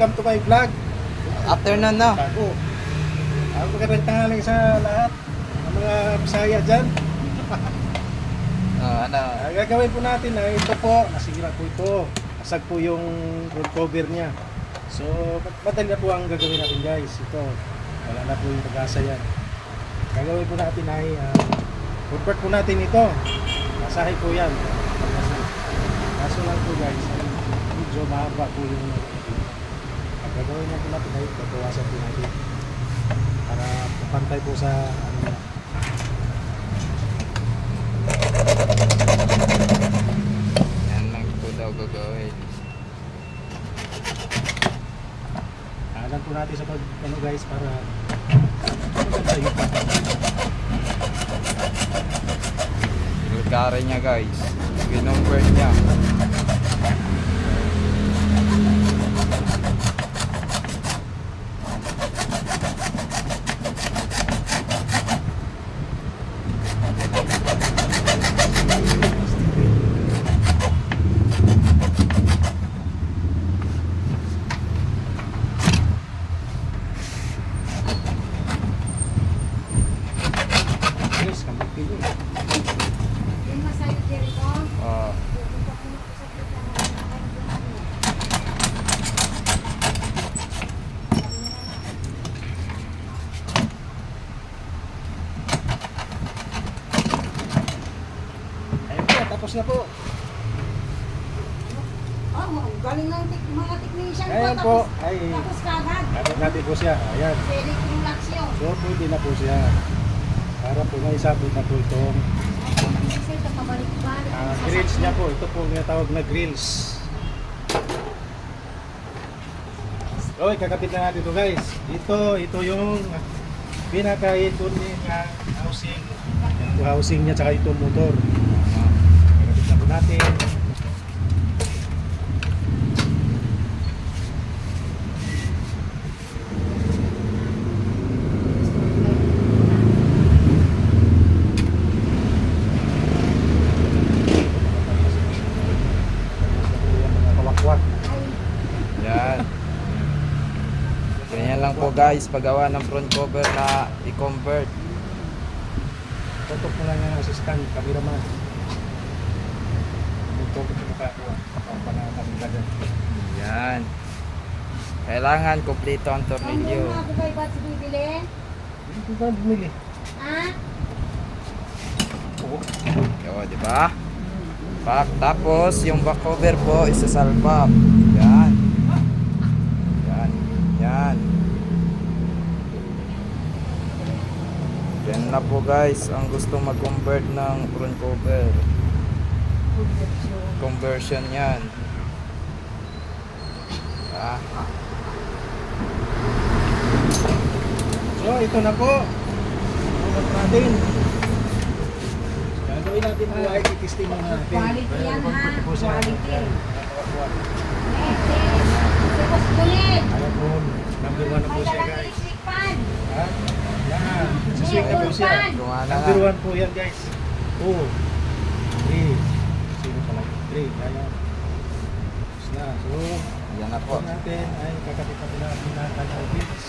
Welcome to my vlog. Afternoon na. Ako. Magandang tanghali sa lahat. Ang mga Bisaya dyan. Ano? Ang gagawin po natin ay ito po. Nasira po ito. Asag po yung road cover niya. So, madali na po ang gagawin natin guys. Ito. Wala na po yung pag-asa yan. Gagawin po natin ay convert po natin ito. Masahe po yan. Kaso lang po guys, medyo mahaba po yung ang gagawin natin ay babawasan po natin para pantay po sa ano na. Yan lang po daw gagawin. Alam po natin sa pag ano guys para maganda yung Ilgari niya guys. Kinonvert niya. guys, kampi yun. Ah, Ayun po, tapos na po. Galing ng mga technician Ayan po, ay tapos kagad. kapit natin po siya. Ayan. Pwede kong laksyon. So, pwede na po siya. Para po may isabot na po itong Kasi ito pabalik-balik. grills niya po. Ito po yung tawag na grills. Okay, kakapit na natin ito guys. Ito yung pinaka-icon niya housing. Yung housing niya tsaka itong motor. Kakapit na po natin. Mga kawakwak. yan. Ganyan lang po guys, paggawa ng front cover na i-convert. Tutok mo lang yung assistant, cameraman. Ito ko makakuha. Ang panakapit ka dyan. Yan. Kailangan kumpleto ang Ano tornilyo. mga ako kay Bats bibili? Hindi ba bumili? Ha? Oo. O, di ba? Tapos yung back cover po isasalpak. Yan. Yan. Yan. Yan na po guys ang gusto mag-convert ng front cover. Conversion yan. Ah, So, ito na po. Ito natin. Gagawin natin po ay i-testing muna natin. Quality yan, ha? Ito po siya. Quality. Yan. Nakakakuha. Tapos kulit. Ayan po. Number 1 na po May siya dalang guys. electric fan. Ha? Yan. Siswing na po siya. gumawa na Number nga. 1 po yan guys. 2. 3. Sino pala? 3. Ayan. Tapos na. So, Yan na po. ito natin ay kakapit natin na kanyang wheels.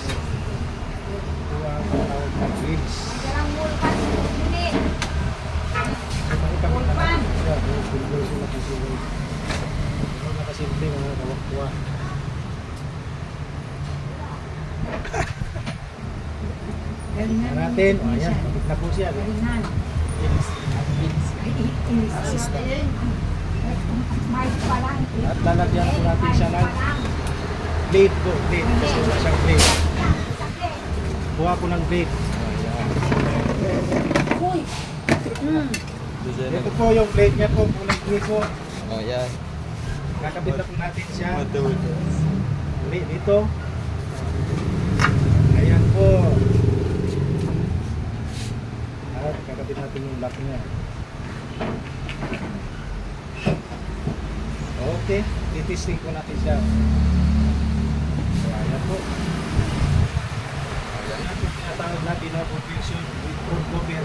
Ito ang tawag na wheels. May dalang wool fan. Kulit. So, makikapit na natin siya. Bulbul sila po sila. Ito nakasimple mga kawakwa. Galingan. Natin. O, ayan. Kapit na po siya. Galingan. Assistant. Mic pa lang. At lalagyan po natin siya ng blade po. Blade. Kasi wala siyang blade. Kuha ko ng blade. Ayan. Uy. Ito po yung blade niya po. Kulay blue po. Oh, yan. Kakabit na po natin siya. Uli dito. Ayan po. At kakabit natin yung lock niya. Okay. Titesting po natin siya. So, ayan po. Ayan po tinatawag natin na conversion with front cover.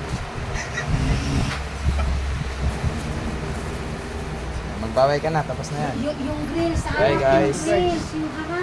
Magbaway ka na, tapos na yan. Yung grill sa Bye, guys. Yung grills, yung harap.